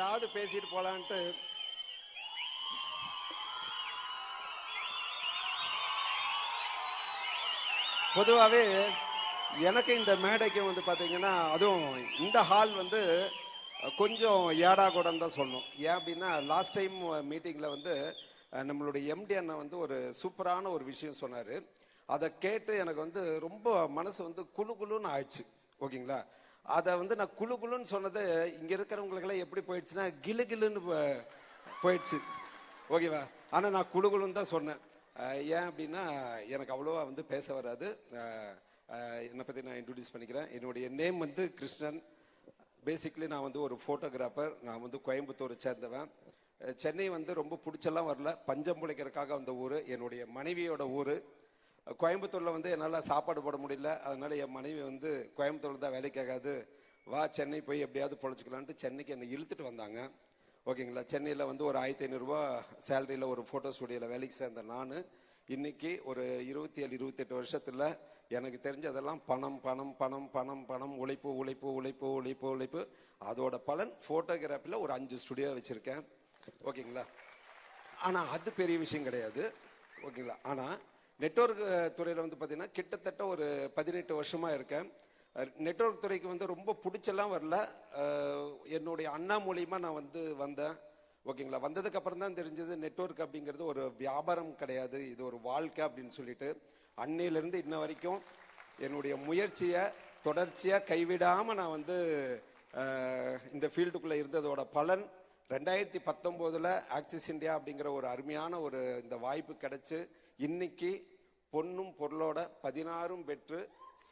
ஏதாவது பேசிட்டு போலான்ட்டு பொதுவாகவே எனக்கு இந்த மேடைக்கு வந்து பார்த்தீங்கன்னா, அதுவும் இந்த ஹால் வந்து கொஞ்சம் ஏடா கூடன்னு தான் சொல்லணும். ஏன் அப்படின்னா, லாஸ்ட் டைம் மீட்டிங்கில் வந்து நம்மளுடைய எம்டி அண்ணா வந்து ஒரு சூப்பரான ஒரு விஷயம் சொன்னார். அதை கேட்டு எனக்கு வந்து ரொம்ப மனசு வந்து குழு குழுன்னு ஆயிடுச்சு. ஓகேங்களா? அதை வந்து நான் குழு குழுன்னு சொன்னது இங்கே இருக்கிறவங்களுக்கெல்லாம் எப்படி போயிடுச்சுன்னா, கிளு கிளுன்னு போயிடுச்சு. ஓகேவா? ஆனால் நான் குழு குழுன்னு தான் சொன்னேன். ஏன் அப்படின்னா, எனக்கு அவ்வளோவா வந்து பேச வராது. என்னை பற்றி நான் இன்ட்ரடியூஸ் பண்ணிக்கிறேன். என்னுடைய நேம் வந்து கிருஷ்ணன். பேசிக்லி நான் வந்து ஒரு ஃபோட்டோகிராஃபர். நான் வந்து கோயம்புத்தூரை சேர்ந்தவன். சென்னை வந்து ரொம்ப பிடிச்செல்லாம் வரல, பஞ்சம் பிழைக்கிறதுக்காக வந்த ஊர். என்னுடைய மனைவியோட ஊர். கோயம்புத்தூரில் வந்து என்னால் சாப்பாடு போட முடியல. அதனால் என் மனைவி வந்து கோயம்புத்தூரில் தான் வேலைக்காகாது, வா சென்னை போய் எப்படியாவது பொழைச்சிக்கலான்ட்டு சென்னைக்கு என்னை இழுத்துட்டு வந்தாங்க. ஓகேங்களா? சென்னையில் வந்து ஒரு 1500 சேலரியில் ஒரு ஃபோட்டோ ஸ்டுடியோவில் வேலைக்கு சேர்ந்த நான் இன்னைக்கு ஒரு 27-28 வருஷத்தில் எனக்கு தெரிஞ்சதெல்லாம் பணம் பணம் பணம் பணம் பணம், உழைப்பு உழைப்பு உழைப்பு உழைப்பு உழைப்பு. அதோட பலன் ஃபோட்டோகிராஃபியில் ஒரு 5 ஸ்டுடியோ வச்சுருக்கேன். ஓகேங்களா? ஆனால் அது பெரிய விஷயம் கிடையாது. ஓகேங்களா? ஆனால் நெட்வொர்க் துறையில் வந்து பார்த்தீங்கன்னா கிட்டத்தட்ட ஒரு 18 வருஷமாக இருக்கேன். நெட்வொர்க் துறைக்கு வந்து ரொம்ப பிடிச்செல்லாம் வரல. என்னுடைய அண்ணா மூலியமாக நான் வந்து வந்தேன். ஓகேங்களா? வந்ததுக்கு அப்புறம் தான் தெரிஞ்சது நெட்வொர்க் அப்படிங்கிறது ஒரு வியாபாரம் கிடையாது, இது ஒரு வாழ்க்கை அப்படின்னு சொல்லிட்டு அன்னையிலேருந்து இன்ன வரைக்கும் என்னுடைய முயற்சியை தொடர்ச்சியாக கைவிடாமல் நான் வந்து இந்த ஃபீல்டுக்குள்ளே இருந்ததோட பலன் 2019 ஆக்சிஸ் இந்தியா அப்படிங்கிற ஒரு அருமையான ஒரு இந்த வாய்ப்பு கிடைச்சு இன்னைக்கு பொண்ணும் பொருளோட 16 பெற்று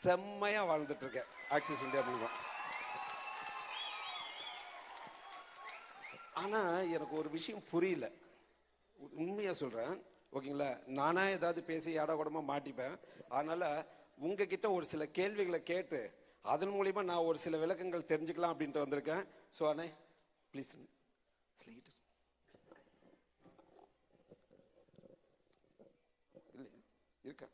செம்மையா வாழ்ந்துட்டு இருக்கேன் ஆக்சிஸ் இந்தியா மூலம். ஆனா எனக்கு ஒரு விஷயம் புரியல, உண்மையா சொல்றேன். ஓகேங்களா? நானா ஏதாவது பேசி ஏடா கூடமா மாட்டிப்பேன். அதனால உங்ககிட்ட ஒரு சில கேள்விகளை கேட்டு அதன் மூலியமா நான் ஒரு சில விளக்கங்கள் தெரிஞ்சுக்கலாம் அப்படின்ட்டு வந்திருக்கேன். ஸோ அண்ணே ப்ளீஸ் ஸ்லீட் இருக்கா?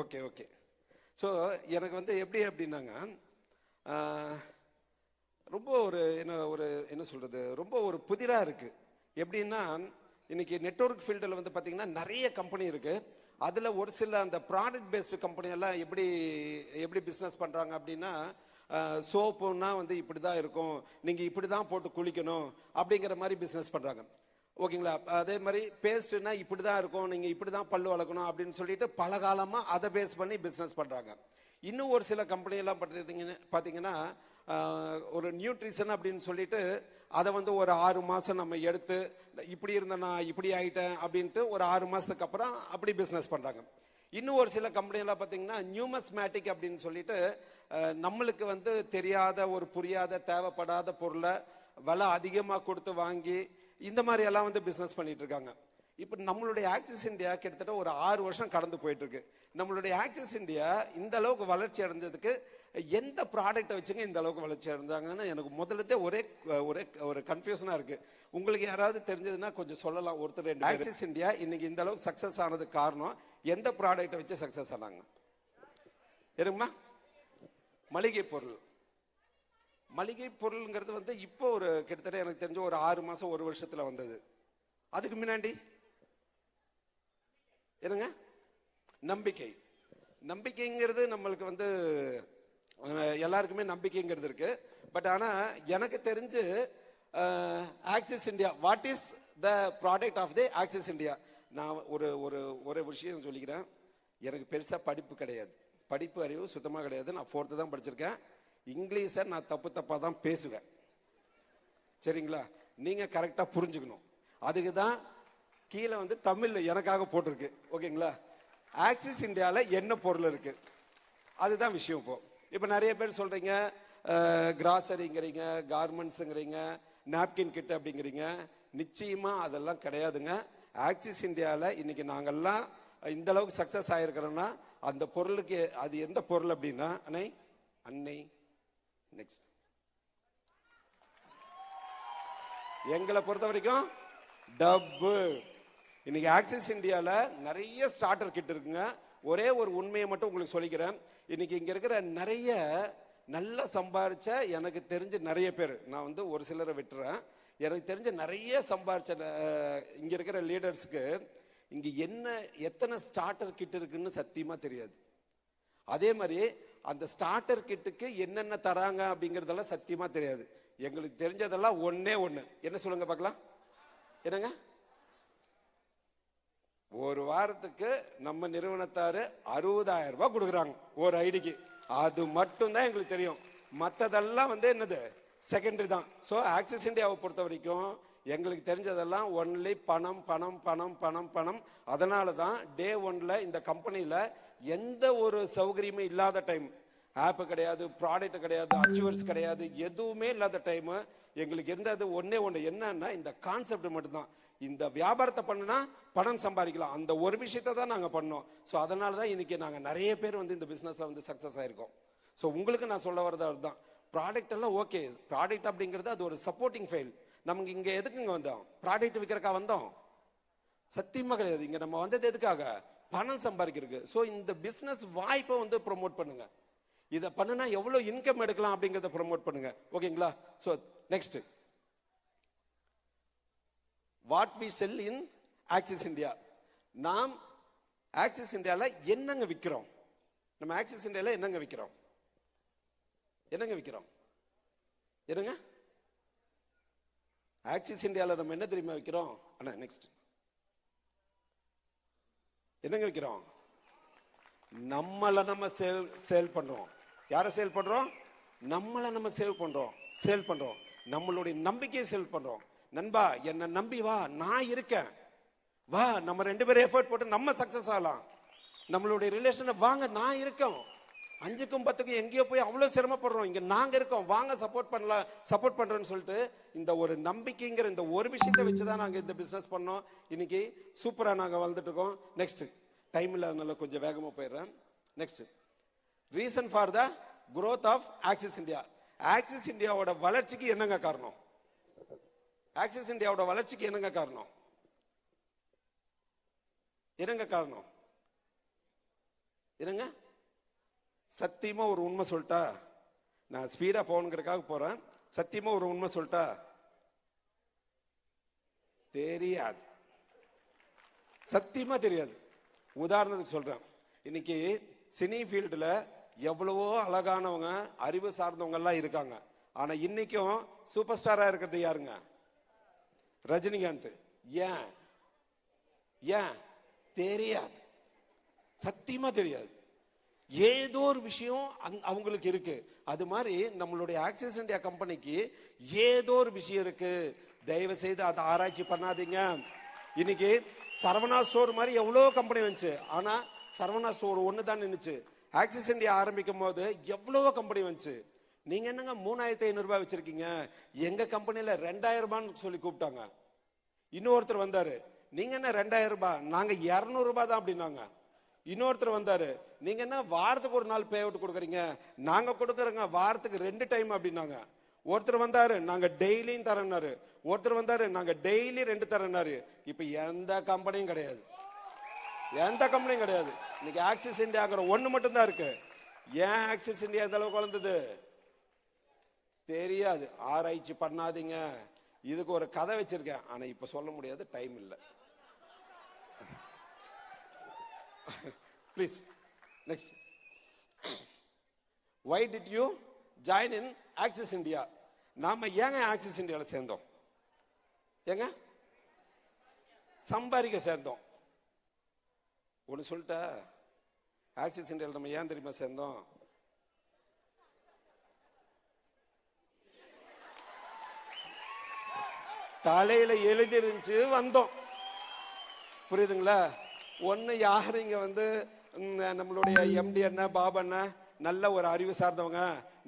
Okay okay. ஸோ எனக்கு வந்து எப்படி அப்படின்னாங்க, ரொம்ப என்ன சொல்கிறது, ரொம்ப ஒரு புதிராக இருக்குது. எப்படின்னா, இன்னைக்கு நெட்வொர்க் ஃபீல்டில் வந்து பார்த்திங்கன்னா நிறைய கம்பெனி இருக்குது. அதில் ஒரு சில அந்த ப்ராடக்ட் பேஸ்டு கம்பெனியெல்லாம் எப்படி பிஸ்னஸ் பண்ணுறாங்க அப்படின்னா, சோப்புன்னா வந்து இப்படி தான் இருக்கும், நீங்கள் இப்படி தான் போட்டு குளிக்கணும் அப்படிங்கிற மாதிரி பிஸ்னஸ் பண்ணுறாங்க. ஓகேங்களா? அதே மாதிரி பேஸ்ட்னா இப்படி தான் இருக்கும், நீங்கள் இப்படி தான் பல்லு வளர்க்கணும் அப்படின்னு சொல்லிட்டு பல காலமாக அதை பேஸ் பண்ணி பிஸ்னஸ் பண்ணுறாங்க. இன்னும் ஒரு சில கம்பெனியெல்லாம் பார்த்தீங்கன்னா ஒரு நியூட்ரிஷன் அப்படின்னு சொல்லிட்டு அதை வந்து ஒரு 6 மாதம் நம்ம எடுத்து இப்படி இருந்தேன்னா இப்படி ஆகிட்டேன் அப்படின்ட்டு ஒரு 6 மாதத்துக்கு அப்புறம் அப்படி பிஸ்னஸ் பண்ணுறாங்க. இன்னும் ஒரு சில கம்பெனியெல்லாம் பார்த்தீங்கன்னா நியூமஸ்மேட்டிக் அப்படின்னு சொல்லிட்டு நம்மளுக்கு வந்து தெரியாத ஒரு புரியாத தேவைப்படாத பொருளை விலை அதிகமாக கொடுத்து வாங்கி இந்த மாதிரி எல்லாம் வந்து பிஸ்னஸ் பண்ணிட்டு இருக்காங்க. இப்போ நம்மளுடைய ஆக்சிஸ் இந்தியா கிட்டத்தட்ட ஒரு 6 வருஷம் கடந்து போயிட்டு இருக்கு. நம்மளுடைய ஆக்சிஸ் இந்தியா இந்த அளவுக்கு வளர்ச்சி அடைஞ்சதுக்கு எந்த ப்ராடக்டை வச்சுங்க இந்த அளவுக்கு வளர்ச்சி அடைஞ்சாங்கன்னு எனக்கு முதல்ல ஒரு கன்ஃபியூஷனா இருக்கு. உங்களுக்கு யாராவது தெரிஞ்சதுன்னா கொஞ்சம் சொல்லலாம். ஒருத்தர் 2 ஆக்சிஸ் இந்தியா இன்னைக்கு இந்த அளவுக்கு சக்சஸ் ஆனதுக்கு காரணம் எந்த ப்ராடக்டை வச்சு சக்சஸ் ஆனாங்க? இருக்குமா? மளிகை பொருள். மளிகை பொருள்ங்கிறது வந்து இப்போ ஒரு கிட்டத்தட்ட எனக்கு தெரிஞ்ச ஒரு 6 மாசம் 1 வருஷத்துல வந்தது. அதுக்கு முன்னாடி என்னங்க? நம்பிக்கை. நம்பிக்கைங்கிறது நம்மளுக்கு வந்து எல்லாருக்குமே நம்பிக்கைங்கிறது இருக்கு. பட் ஆனால் எனக்கு தெரிஞ்சு Axis India, what is the product of the Axis India? நான் ஒரு விஷயம் சொல்லிக்கிறேன். எனக்கு பெருசாக படிப்பு கிடையாது, படிப்பு அறிவு சுத்தமாக கிடையாது. நான் 4th தான் படிச்சிருக்கேன். இங்கிலீஷை நான் தப்பாக தான் பேசுவேன். சரிங்களா? நீங்கள் கரெக்டாக புரிஞ்சுக்கணும். அதுக்கு தான் கீழே வந்து தமிழில் எனக்காக போட்டிருக்கு. ஓகேங்களா? ஆக்சிஸ் இந்தியாவில் என்ன பொருள் இருக்குது அதுதான் விஷயம். இப்போ நிறைய பேர் சொல்கிறீங்க கிராசரிங்கிறீங்க, கார்மெண்ட்ஸுங்கிறீங்க, நாப்கின் கிட் அப்படிங்கிறீங்க. நிச்சயமாக அதெல்லாம் கிடையாதுங்க. ஆக்சிஸ் இந்தியாவில் இன்னைக்கு நாங்கள்லாம் இந்த அளவுக்கு சக்ஸஸ் ஆகிருக்கிறோன்னா அந்த பொருளுக்கு அது எந்த பொருள் அப்படின்னா அன்னை நெக்ஸ்ட் எங்களை பொறுத்த வரைக்கும் டப்பு. இன்னைக்கு ஆக்சிஸ் இந்தியாவில் நிறைய ஸ்டார்டர் கிட் இருக்குங்க. ஒரே ஒரு உண்மையை மட்டும் உங்களுக்கு சொல்லிக்கிறேன். இன்னைக்கு இங்கே இருக்கிற நல்லா சம்பாரிச்ச எனக்கு தெரிஞ்ச நிறைய பேர், நான் வந்து ஒரு சிலரை விட்டுறேன், எனக்கு தெரிஞ்ச நிறைய சம்பாரிச்ச இங்க இருக்கிற லீடர்ஸ்க்கு இங்க எத்தனை ஸ்டார்டர் கிட் இருக்குன்னு சத்தியமா தெரியாது. அதே மாதிரி அந்த ஸ்டார்டர் கிட்டுக்கு என்னென்ன தராங்க அப்படிங்கறதெல்லாம் சத்தியமா தெரியாது. எங்களுக்கு தெரிஞ்சதெல்லாம் ஒன்னே ஒண்ணு. என்ன சொல்லுங்க பார்க்கலாம்? என்னங்க? ஒரு வாரத்துக்கு நம்ம நிறுவனத்தாரு 60,000 ரூபாய் கொடுக்குறாங்க ஒரு ஐடிக்கு. அது மட்டும் தான் எங்களுக்கு தெரியும். மற்றதெல்லாம் வந்து என்னது செகண்டரி தான். ஸோ ஆக்சிஸ் இந்தியாவை பொறுத்த வரைக்கும் எங்களுக்கு தெரிஞ்சதெல்லாம் ஒன்லி பணம் பணம் பணம் பணம் பணம். அதனால தான் டே ஒன்ல இந்த கம்பெனியில் எந்த ஒரு சௌகரியமே இல்லாத டைம், ஆப் கிடையாது, ப்ராடக்ட் கிடையாது, அச்சீவர்ஸ் கிடையாது, எதுவுமே இல்லாத டைம் எங்களுக்கு இருந்தது ஒன்னே ஒன்று. என்னன்னா இந்த கான்செப்ட் மட்டும்தான். இந்த வியாபாரத்தை பண்ணுனா பணம் சம்பாதிக்கலாம், அந்த ஒரு விஷயத்தை தான் நாங்கள் பண்ணோம். ஸோ அதனால தான் இன்னைக்கு நாங்கள் நிறைய பேர் வந்து இந்த பிஸ்னஸில் வந்து சக்ஸஸ் ஆயிருக்கோம். ஸோ உங்களுக்கு நான் சொல்ல வரது அதுதான். ப்ராடக்ட் எல்லாம் ஓகே, ப்ராடக்ட் அப்படிங்கிறது அது ஒரு சப்போர்ட்டிங் ஃபைல். நமக்கு இங்கே எதுக்குங்க வந்தோம்? ப்ராடக்ட் விற்கிறக்கா வந்தோம்? சத்தியமாக கிடையாது. இங்கே நம்ம வந்தது எதுக்காக? பணம் சம்பாதிக்கிறதுக்கு. ஸோ இந்த பிஸ்னஸ் வாய்ப்பை வந்து ப்ரொமோட் பண்ணுங்க. இதை பண்ணுனா எவ்வளோ இன்கம் எடுக்கலாம் அப்படிங்கிறத ப்ரொமோட் பண்ணுங்க. ஓகேங்களா? So next, what we sell in Axis India. நாம் ஆக்சிஸ் இந்தியாவில் என்னங்க விற்கிறோம்? நம்ம ஆக்சிஸ் இந்தியாவில் என்னங்க விற்கிறோம்? என்னங்க விற்கிறோம்? என்னங்க ஆக்சிஸ் இந்தியாவில் நம்ம என்ன தெரியுமா விற்கிறோம்? அண்ணா நெக்ஸ்ட், என்னங்க விற்கிறோம்? நம்மளை நம்ம சேல் பண்றோம். யாரை சேல் பண்றோம்? நம்மளை நம்ம சேல் பண்றோம். நம்மளுடைய நம்பிக்கையை சேல் பண்றோம். நண்பா, என்ன நம்பி வா, நான் இருக்கேன், வா, நம்ம 2 பேரும் எஃபர்ட் போட்டு நம்ம சக்சஸ் ஆகலாம். நம்மளுடைய ரிலேஷனை வாங்க, நான் இருக்கோம். 5க்கும் 10க்கும் எங்கேயோ போய் அவ்வளவு சிரமப்படுறோம், இங்க நாங்க இருக்கோம், வாங்க சப்போர்ட் பண்ணலாம், சப்போர்ட் பண்றோம்னு சொல்லிட்டு இந்த ஒரு நம்பிக்கைங்கிற இந்த ஒரு விஷயத்தை வச்சுதான் நாங்க இந்த பிசினஸ் பண்ணோம். இன்னைக்கு சூப்பரா நாங்க வந்துட்டு இருக்கோம். நெக்ஸ்ட், டைம் இல்லாதனால கொஞ்சம் வேகமா போயிடுறேன். Next, reason for the growth of Axis India. Axis இந்தியாவோட வளர்ச்சிக்கு என்னங்க காரணம்? ஆக்சிஸ் இந்தியாவோட வளர்ச்சிக்கு என்னங்க காரணம்? என்னங்க காரணம்? என்னங்க? சத்தியமா ஒரு உண்மை சொல்லிட்டா, நான் ஸ்பீடா போகணுங்கிறதுக்காக போறேன். சத்தியமா ஒரு உண்மை சொல்லிட்டா, தெரியாது. சத்தியமா தெரியாது. உதாரணத்துக்கு சொல்றேன். இன்னைக்கு சினி ஃபீல்டுல எவ்வளவோ அழகானவங்க, அறிவு சார்ந்தவங்க எல்லாம் இருக்காங்க. ஆனா இன்னைக்கும் சூப்பர் ஸ்டாரா இருக்கிறது யாருங்க? ரஜினிகாந்த். ஏன்? ஏன் தெரியாது? சத்தியமா தெரியாது. ஏதோ ஒரு விஷயம் அவங்களுக்கு இருக்கு. அது மாதிரி நம்மளுடைய ஆக்சிஸ் இந்தியா கம்பெனிக்கு ஏதோ ஒரு விஷயம் இருக்கு. தயவு செய்து அதை ஆராய்ச்சி பண்ணாதீங்க. இன்னைக்கு சரவணா ஸ்டோர் மாதிரி எவ்வளவு கம்பெனி வந்துச்சு, ஆனா சரவணா ஸ்டோர் ஒன்று தான் நின்றுச்சு. ஆக்சிஸ் இந்தியா ஆரம்பிக்கும் போது எவ்வளவோ கம்பெனி வந்துச்சு. நீங்க என்னங்க 3,500 ரூபாய் வச்சிருக்கீங்க, எங்க கம்பெனில 2,000 ரூபான்னு சொல்லி கூப்பிட்டாங்க. இன்னொருத்தர் வந்தாரு, நீங்க என்ன 2,000 ரூபாய், நாங்க 200 ரூபாய் தான் அப்படின்னாங்க. இன்னொருத்தர் வந்தாரு, நீங்க என்ன வாரத்துக்கு ஒரு நாள் பே அவுட் கொடுக்குறீங்க, நாங்க கொடுக்குறோங்க வாரத்துக்கு 2 டைம் அப்படின்னாங்க. ஒருத்தர் வந்தாரு, நாங்க டெய்லியும் தரேன்னாரு. ஒருத்தர் வந்தாரு, நாங்க டெய்லி 2 தரேன்னாரு. இப்ப எந்த கம்பெனியும் கிடையாது, எந்த கம்பெனியும் கிடையாது. இன்னைக்கு ஆக்சிஸ் இந்தியாங்கிற ஒண்ணு மட்டும் தான் இருக்கு. ஏன் ஆக்சிஸ் இந்தியா இந்த அளவுக்கு வளர்ந்தது தெரியாது. ஆராய்ச்சி பண்ணாதீங்க. இதுக்கு ஒரு கதை வச்சிருக்கேன், ஆனா இப்ப சொல்ல முடியாது, டைம் இல்லை. Please, next. Why did you join in Axis India? நாம ஏங்க ஆக்சிஸ் இந்தியால சேர்ந்தோம்? ஏங்க சம்பாதிக்க சேர்ந்தோம். ஒன்று சொல்லிட்ட, ஆக்சிஸ் இந்தியாவில் நம்ம ஏன் தெரியுமா சேர்ந்தோம்? தலையில எழுதிருந்துச்சு வந்தோம். புரியுதுங்களா? ஒன்று யார் இங்க வந்து நம்மளுடைய எம்டி அண்ணா, பாபு அண்ணா நல்ல ஒரு அறிவு சார்ந்தவங்க,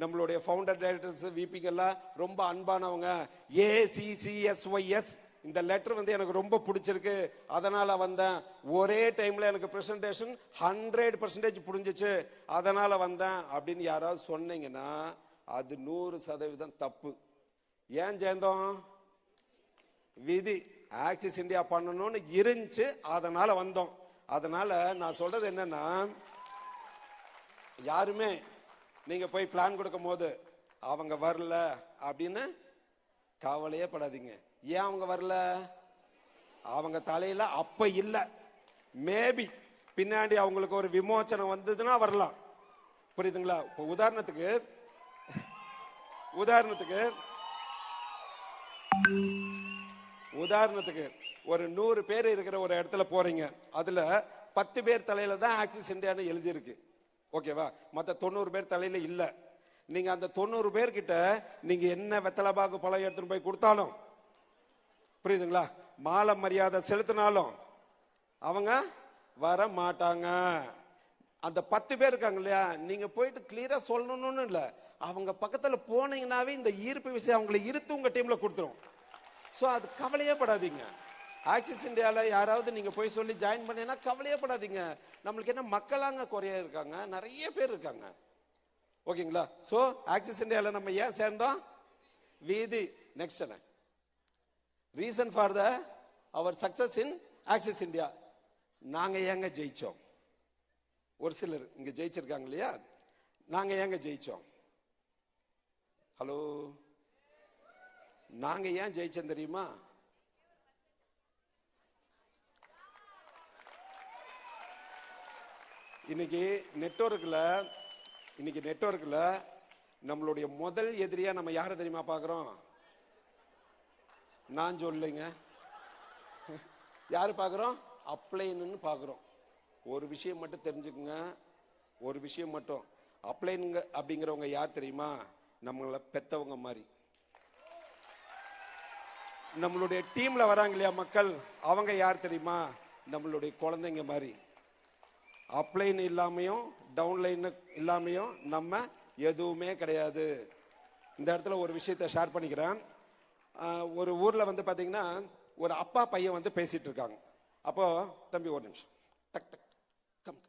நம்மளுடைய ஃபவுண்டர் டைரக்டர்ஸ், விபிங்கெல்லாம் ரொம்ப அன்பானவங்க. ACCSYS இந்த லெட்டர் வந்து எனக்கு ரொம்ப பிடிச்சிருக்கு, அதனால வந்தேன். ஒரே டைம்ல எனக்கு பிரசன்டேஷன் 100% புரிஞ்சிச்சு, அதனால வந்தேன் அப்படின்னு யாராவது சொன்னீங்கன்னா அது 100% தப்பு. ஏன் சேர்ந்தோம்? விதி. ஆக்சிஸ் இந்தியா பண்ணணும்னு இருந்துச்சு, அதனால வந்தோம். அதனால நான் சொல்றது என்னன்னா, யாருமே நீங்க போய் பிளான் கொடுக்கும் போது அவங்க வரல அப்படின்னு கவலையே படாதீங்க. ஏன் அவங்க வரல? அவங்க தலையில அப்ப இல்ல, மேபி பின்னாடி அவங்களுக்கு ஒரு விமோச்சனம் வந்ததுன்னா வரலாம். புரியுதுங்களா? இப்போ உதாரணத்துக்கு ஒரு 100 பேர் இருக்கிற ஒரு இடத்துல போறீங்க, அதுல 10 பேர் தலையில தான் ஆக்சிஸ் இந்தியான்னு எழுதியிருக்கு. ஓகேவா? மற்ற 90 பேர் தலையில இல்ல. நீங்க அந்த 90 பேர்கிட்ட நீங்க என்ன வெத்தலைபாக்கு பழம் எடுத்துட்டு போய் கொடுத்தாலும், புரியுதுங்களா, மாலை மரியாதை செலுத்தினாலும் அவங்க வர மாட்டாங்க. அந்த 10 பேர் இருக்காங்க இல்லையா, நீங்க போயிட்டு கிளியரா சொல்லணும்னு இல்ல, அவங்க பக்கத்துல போனீங்கன்னாவே இந்த ஈர்ப்பு விஷயம் அவங்களை இருத்து உங்க டீம்ல கொடுத்துரும். ஸோ அது கவலையே படாதீங்க. ஆக்சிஸ் இந்தியாவில் யாராவது நீங்க போய் சொல்லி ஜாயின் பண்ணீங்கன்னா கவலையே படாதீங்க. நம்மளுக்கு என்ன மக்களாங்க குறையா இருக்காங்க, நிறைய பேர் இருக்காங்க. ஓகேங்களா? ஸோ ஆக்சிஸ் இந்தியாவில் நம்ம ஏன் சேர்ந்தோம்? வீதி நெக்ஸ்ட் என்ன reason for our success in Axis India. நாங்க ஏங்க ஜெயிச்சோம்? ஒரு சிலர் இங்க ஜெயிச்சிருக்காங்க இல்லையா, நாங்க ஏங்க ஜெயிச்சோம்? ஹலோ, நாங்க ஏன் ஜெயிச்சோம் தெரியுமா? இன்னைக்கு நெட்வொர்க்ல நம்மளுடைய முதல் எதிரியா நம்ம யாரை தெரியுமா பாக்குறோம்? நான் சொல்லுங்க, யாரு பாக்குறோம்? அப்ளைன்னு பாக்குறோம். ஒரு விஷயம் மட்டும் தெரிஞ்சுக்குங்க, ஒரு விஷயம் மட்டும், அப்ளைனுங்க அப்படிங்கிறவங்க யார் தெரியுமா? நம்மள பெத்தவங்க மாதிரி. நம்மளுடைய டீம்ல வராங்க இல்லையா மக்கள், அவங்க யார் தெரியுமா? நம்மளுடைய குழந்தைங்க மாதிரி. அப்ளைன் இல்லாமையும் டவுன்லைன் இல்லாமையும் நம்ம எதுவுமே கிடையாது. இந்த இடத்துல ஒரு விஷயத்தை ஷேர் பண்ணிக்கிறேன். ஒரு ஊர்ல வந்து பாத்தீங்கன்னா ஒரு அப்பா பையன் வந்து பேசிட்டு இருக்காங்க. அப்போ தம்பி ஒரு நிமிஷம், டக் டக் கம்,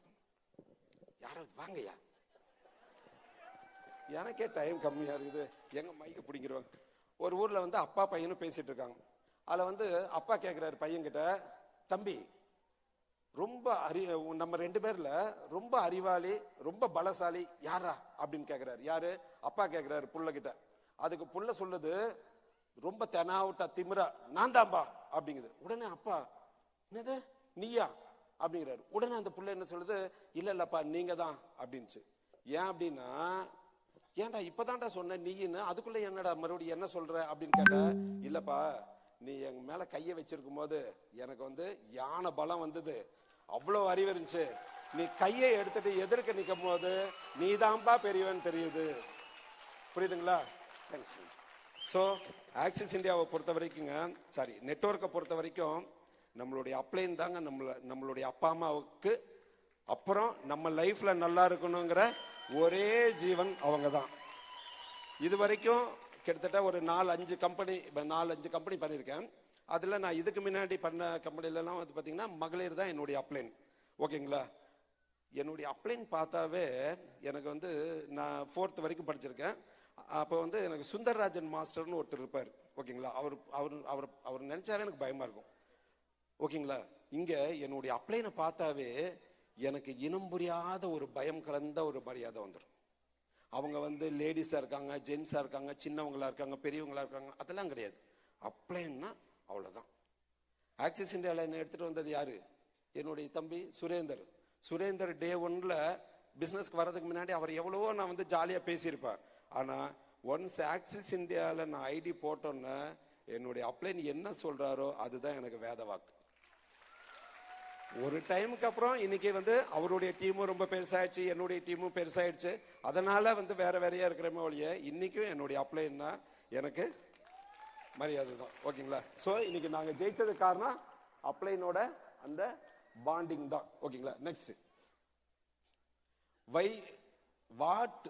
யாராவது வாங்கய்யா, எனக்கே டைம் கம்மியா இருக்குது, எங்க மைக்க பிடிக்கிறோம். ஒரு ஊர்ல வந்து அப்பா பையனும் பேசிட்டு இருக்காங்க. அதுல வந்து அப்பா கேட்கிறாரு பையன் கிட்ட, தம்பி ரொம்ப நம்ம 2 பேர்ல ரொம்ப அறிவாளி ரொம்ப பலசாலி யாரா அப்படின்னு கேட்கிறாரு. யாரு? அப்பா கேட்கிறாரு புள்ள கிட்ட. அதுக்கு புள்ள சொல்லுது, ரொம்ப தெனாவுட்டா திமிரா, நான் தான்பா அப்படிங்குது. உடனே அப்பா, என்னது நீயா அப்படிங்கிறாரு. உடனே அந்த புள்ள என்ன சொல்லுது, இல்லப்பா நீங்க தான் அப்படின்ச்சு. ஏன் அப்படின்னா, ஏன்டா இப்பதான்டா சொன்ன நீன்னு, அதுக்குள்ள என்னடா மறுபடியும் என்ன சொல்ற அப்படின்னு கேட்ட, இல்லப்பா நீ எங்க மேல கைய வச்சிருக்கும் போது எனக்கு வந்து யானை பலம் வந்தது, அவ்வளவு அறிவு இருந்துச்சு. நீ கையை எடுத்துட்டு எதிர்க்க நிற்கும் போது நீதான்பா பெரியவன் தெரியுது. புரியுதுங்களா? ஸோ ஆக்சிஸ் இந்தியாவை பொறுத்த வரைக்குங்க, சாரி நெட்வொர்க்கை பொறுத்த வரைக்கும் நம்மளுடைய அப்ளைன் தாங்க நம்மளுடைய அப்பா அம்மாவுக்கு அப்புறம் நம்ம லைஃப்ல நல்லா இருக்கணுங்கிற ஒரே ஜீவன் அவங்க தான். இது வரைக்கும் கிட்டத்தட்ட ஒரு 4-5 கம்பெனி பண்ணியிருக்கேன். அதில் நான் இதுக்கு முன்னாடி பண்ண கம்பெனிலலாம் வந்து பார்த்தீங்கன்னா மகளிர் தான் என்னுடைய அப்ளைன். ஓகேங்களா? என்னுடைய அப்ளைன் பார்த்தாவே எனக்கு வந்து, நான் 4th வரைக்கும் படிச்சிருக்கேன். அப்போ வந்து எனக்கு சுந்தர்ராஜன் மாஸ்டர்னு ஒருத்தர் இருப்பார். ஓகேங்களா? அவர் நினைச்சாவே எனக்கு பயமா இருக்கும். ஓகேங்களா? இங்க என்னுடைய அப்ளைனை பார்த்தாவே எனக்கு இனம் புரியாத ஒரு பயம் கலந்த ஒரு மரியாதை வந்துடும். அவங்க வந்து லேடிஸா இருக்காங்க, ஜென்ஸா இருக்காங்க, சின்னவங்களா இருக்காங்க, பெரியவங்களா இருக்காங்க, அதெல்லாம் கிடையாது. அப்ளைன்னா அவ்வளவுதான். ஆக்சிஸ் இந்தியாவில் என்ன எடுத்துட்டு வந்தது யாரு? என்னுடைய தம்பி சுரேந்தர். டே 1ல பிசினஸ்க்கு வர்றதுக்கு முன்னாடி அவர் எவ்வளவோ நான் வந்து ஜாலியா பேசியிருப்பேன். ஆனா ஒன்ஸ் ஆக்சிஸ் இந்தியாவில் நான் ஐடி போட்டோன்னு என்னுடைய அப்ளைன் என்ன சொல்றாரோ அதுதான் எனக்கு வேத வாக்கு. ஒரு டைமுக்கு அப்புறம் இன்னைக்கு வந்து அவருடைய டீமும் ரொம்ப பெருசாயிடுச்சு, என்னுடைய டீமும் பெருசாயிடுச்சு. அதனால வந்து வேறையா இருக்கிறமே ஒழிய இன்னைக்கும் என்னுடைய அப்ளைன்னா எனக்கு மரியாதை தான். ஓகேங்களா? ஸோ இன்னைக்கு நாங்க ஜெயிச்சது காரணம் அப்ளைனோட அந்த பாண்டிங் தான். ஓகேங்களா? நெக்ஸ்ட் வாட்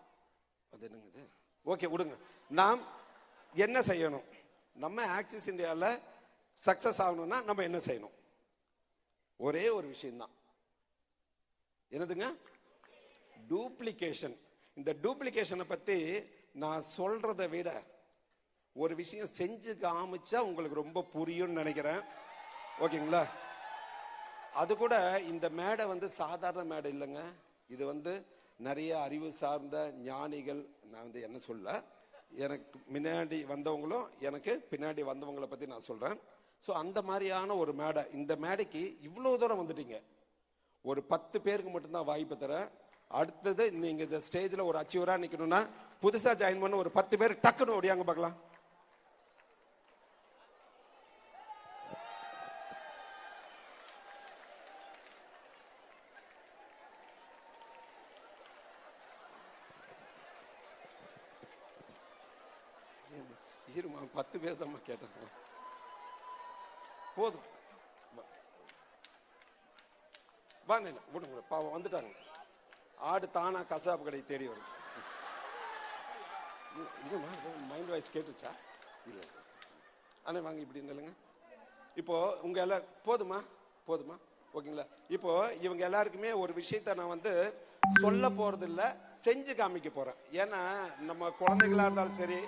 அது என்னங்க? ஓகே விடுங்க. நாம் என்ன செய்யணும்? நம்ம ஆக்சிஸ் இந்தியாவில் சக்சஸ் ஆகணும்னா நம்ம என்ன செய்யணும்? ஒரே ஒரு விஷயம்தான். என்னதுங்க? டூப்ளிகேஷன். இந்த டூப்ளிகேஷனை பத்தி நான் சொல்றதை விட ஒரு விஷயம் செஞ்சு காமிச்சா உங்களுக்கு ரொம்ப புரியும்னு நினைக்கிறேன். ஓகேங்களா? அது கூட இந்த மேடை வந்து சாதாரண மேடை இல்லைங்க. இது வந்து நிறைய அறிவு சார்ந்த ஞானிகள், நான் வந்து என்ன சொல்ல, எனக்கு முன்னாடி வந்தவங்களும் எனக்கு பின்னாடி வந்தவங்களை பற்றி நான் சொல்கிறேன். ஸோ அந்த மாதிரியான ஒரு மேடை, இந்த மேடைக்கு இவ்வளோ தூரம் வந்துட்டீங்க. ஒரு 10 பேருக்கு மட்டும்தான் வாய்ப்பு தரேன். அடுத்தது நீங்கள் இந்த ஸ்டேஜில் ஒரு அச்சீவராக நிற்கணும்னா புதுசாக ஜாயின் பண்ண ஒரு 10 பேர் டக்குன்னு ஓடியாங்க பார்க்கலாம். இருமா, 10 பேர் தான் கேட்டேன். போதும் வாங்க, விடுங்க, பாவம் வந்துட்டாங்க. ஆடு தானா கசாப்பு கடை தேடி வருது. இல்லைம்மா, மைண்ட் வாய்ஸ் கேட்டுச்சா? இல்லை. ஆனால் வாங்க, இப்படி இல்லைங்க. இப்போ உங்க எல்லாரும் போதுமா, போதுமா, ஓகேங்களா? இப்போ இவங்க எல்லாருக்குமே ஒரு விஷயத்த நான் வந்து சொல்ல போறது இல்லை, செஞ்சு காமிக்க போறேன். ஏன்னா நம்ம குழந்தைகளா இருந்தாலும் சரி,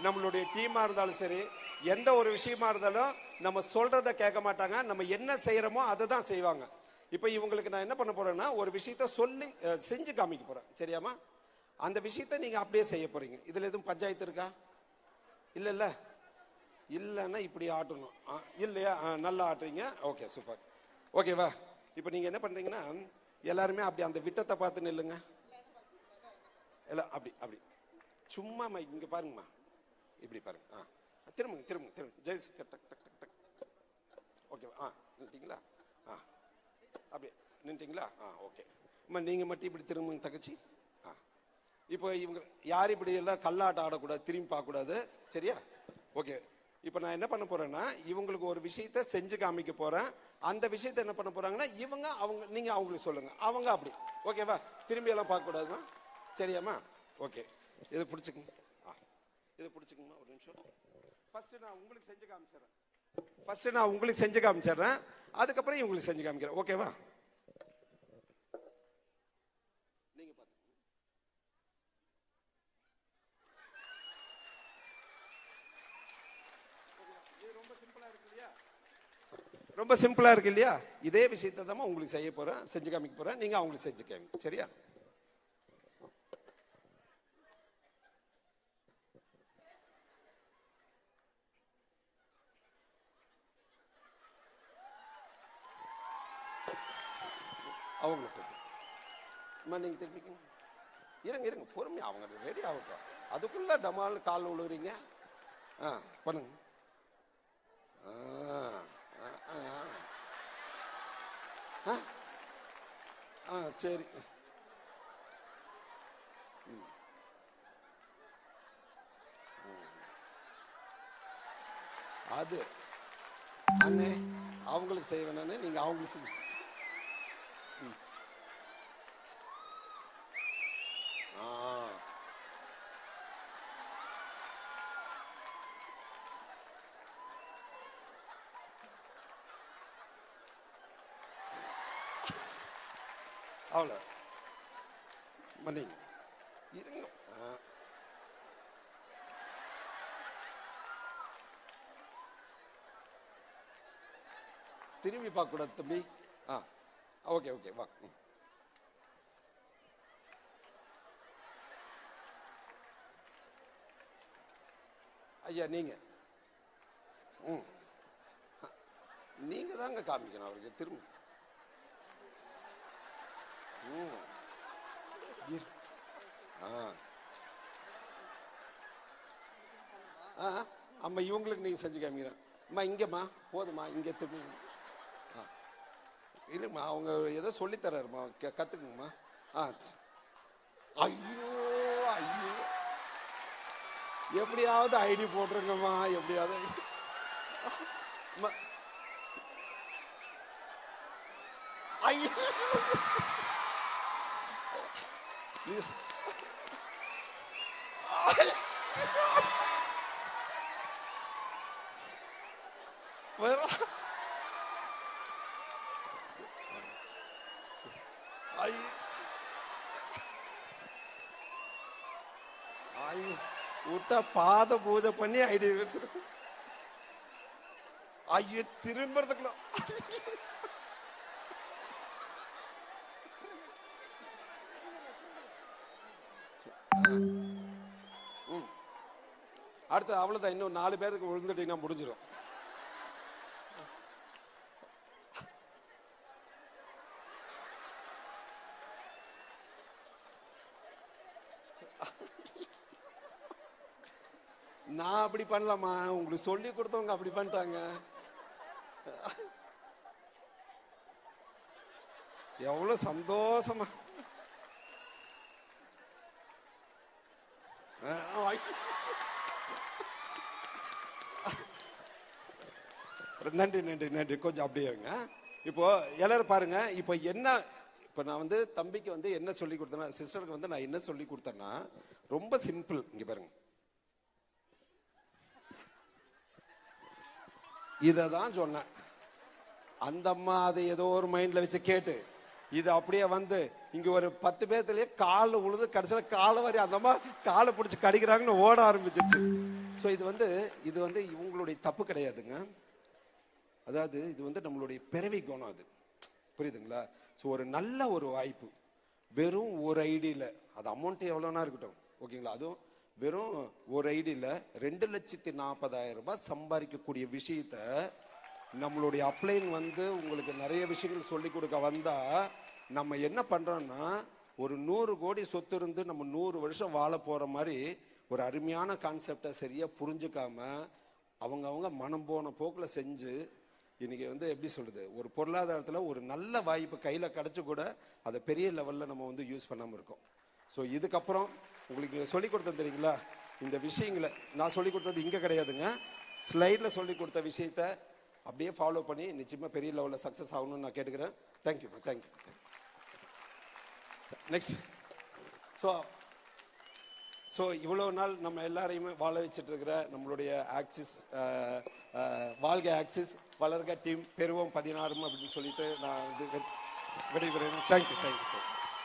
நம்மளுடைய டீமா இருந்தாலும் சரி, எந்த ஒரு விஷயமா இருந்தாலும் நம்ம சொல்றத கேட்க மாட்டாங்க. நம்ம என்ன செய்யறோமோ அதை தான் செய்வாங்க. இப்போ இவங்களுக்கு நான் என்ன பண்ண போறேன்னா, ஒரு விஷயத்த சொல்லி செஞ்சு காமிக்க போறேன். சரியாமா? அந்த விஷயத்த நீங்க அப்படியே செய்ய போறீங்க. இதுல எதுவும் பஞ்சாயத்து இருக்கா? இல்ல இல்ல இல்லைன்னா இப்படி ஆட்டணும். இல்லையா? நல்லா ஆட்டுறீங்க. Okay, super. ஓகேவா? இப்போ நீங்க என்ன பண்றீங்கன்னா, எல்லாருமே அப்படி அந்த விட்டத்தை பார்த்து நில்லுங்க. எல்லாம் அப்படி அப்படி சும்மா இங்க பாருங்கம்மா, இப்படி பாருங்க. திரும்புங்க திரும்புங்க திரும்புங்க. ஜெய்ஸ் டக் டக் டக் டக். ஓகேவா? நின்றுட்டீங்களா? அப்படியே நின்றுட்டீங்களா? ஓகே. அம்மா நீங்க மட்டும் இப்படி திரும்புங்க தகச்சி. இப்போ இவங்க யார் இப்படி எல்லாம் கல்லாட்டம் ஆடக்கூடாது, திரும்பி பார்க்கக்கூடாது. சரியா? ஓகே. இப்போ நான் என்ன பண்ண போறேன்னா, இவங்களுக்கு ஒரு விஷயத்த செஞ்சு காமிக்க போறேன். அந்த விஷயத்த என்ன பண்ண போறாங்கன்னா, இவங்க அவங்க நீங்க அவங்களுக்கு சொல்லுங்க. அவங்க அப்படி. ஓகேவா? திரும்பி எல்லாம் பார்க்கக்கூடாதுமா. சரியாம்மா? ஓகே. இதை பிடிச்சிக்கங்க. இதை பிடிச்சிக்கங்கம்மா, ஒரு நிமிஷம். ஃபர்ஸ்ட் நான் உங்களுக்கு செஞ்சு காமிச்சிடுறேன். அதுக்கப்புறம் இவங்களுக்கு செஞ்சு காமிக்கிறேன். ஓகேவா? நீங்க பார்த்து. இது ரொம்ப சிம்பிளா இருக்கு இல்லையா? ரொம்ப சிம்பிளா இருக்கு இல்லையா? இதே விஷயத்தை தான் உங்களுக்கு செய்ய போறேன், செஞ்சு காமிக்க போறேன். நீங்க அவங்களுக்கு செஞ்சு காமிங்க. சரியா? அவங்களுக்கு நீங்க திரும்பிக்கங்க. இருங்க பொறுமையா, அவங்க ரெடி ஆகட்டும். அதுக்குள்ள டமால் கால் விழுகிறீங்க. பண்ணுங்க. சரி. அது அண்ணே அவங்களுக்கு செய்ய வேணானே, நீங்க அவங்களுக்கு செய்ய. அவ்வளோ மன்னிங்க. இருங்க. திரும்பி பார்க்க கூடாது தம்பி. ஓகே ஓகே, வா. ஐயா நீங்க நீங்க தாங்க காமிக்கணும் அவருக்கு. திரும்ப அம்மா இவங்களுக்கு நீங்க செஞ்சு காமிக்கிறேன். அம்மா இங்கம்மா போதுமா, இங்க திரும்ப. இல்லைம்மா, அவங்க ஏதோ சொல்லித்தராருமா, கத்துக்குங்கம்மா. ஐயோ ஐயோ, எப்படியாவது ஐடி போட்டுருங்கம்மா, எப்படியாவது. ஐயோ விட்டா பாத பூஜை பண்ணி ஐடி எடுத்து. ஐயோ திரும்புறதுக்குள்ள அடுத்து அவ்வளவுதான், இன்னும் 4 பேருக்கு விழுந்துட்டீங்கன்னா முடிஞ்சிடும். நான் அப்படி பண்ணலாமா? உங்களுக்கு சொல்லி கொடுத்தவங்க அப்படி பண்ணிட்டாங்க. எவ்வளவு சந்தோஷமா. நன்றி நன்றி நன்றி. கொஞ்சம் அப்படியே இருங்க. இப்போ எல்லாரும் பாருங்க. இப்போ என்ன, இப்போ நான் வந்து தம்பிக்கு வந்து என்ன சொல்லி கொடுத்தேன்னா, சிஸ்டருக்கு வந்து நான் என்ன சொல்லி கொடுத்தேன்னா ரொம்ப சிம்பிள். இங்க பாருங்க, இதை தான் சொன்னேன். அந்த அம்மா அதை ஏதோ ஒரு மைண்ட்ல வச்சு கேட்டு இது அப்படியே வந்து இங்க ஒரு 10 பேர்த்துலயே கால உழுது கடைசியில காலை வரி அந்த அம்மா காலை பிடிச்சி கடிக்கிறாங்கன்னு ஓட ஆரம்பிச்சிருச்சு. ஸோ இது வந்து இவங்களுடைய தப்பு கிடையாதுங்க. அதாவது இது வந்து நம்மளுடைய பிறவி குணம். அது புரியுதுங்களா? ஸோ ஒரு நல்ல ஒரு வாய்ப்பு, வெறும் ஒரு ஐடியில், அது அமௌண்ட் எவ்வளோனா இருக்கட்டும், ஓகேங்களா, அதுவும் வெறும் ஒரு ஐடியில் 2,40,000 ரூபாய் சம்பாதிக்கக்கூடிய விஷயத்த நம்மளுடைய அப்ளைன் வந்து உங்களுக்கு நிறைய விஷயங்கள் சொல்லி கொடுக்க வந்தா நம்ம என்ன பண்றோம்னா, ஒரு 100 கோடி சொத்து இருந்து நம்ம 100 வருஷம் வாழ போற மாதிரி ஒரு அருமையான கான்செப்டை சரியா புரிஞ்சுக்காம அவங்க மனம் போன போக்கில் செஞ்சு இன்னைக்கு வந்து எப்படி சொல்றது, ஒரு பொருளாதாரத்தில் ஒரு நல்ல வாய்ப்பு கையில் கிடச்சி கூட அதை பெரிய லெவலில் நம்ம வந்து யூஸ் பண்ணாமல் இருக்கோம். ஸோ இதுக்கப்புறம் உங்களுக்கு சொல்லி கொடுத்தது தெரியுங்களா, இந்த விஷயங்களை நான் சொல்லி கொடுத்தது இங்கே கிடையாதுங்க, ஸ்லைடில் சொல்லி கொடுத்த விஷயத்த அப்படியே ஃபாலோ பண்ணி நிச்சயமாக பெரிய லெவலில் சக்ஸஸ் ஆகணும்னு நான் கேட்டுக்கிறேன். Thank you thank you. நெக்ஸ்ட். ஸோ இவ்வளோ நாள் நம்ம எல்லாரையுமே வாழ வச்சுட்டு இருக்கிற நம்மளுடைய ஆக்சிஸ், வாழ்க ஆக்சிஸ், வளர்க டீம், பெறுவோம் 16 அப்படின்னு சொல்லிட்டு நான் வந்து விடைபெறுகிறேன். Thank you thank you.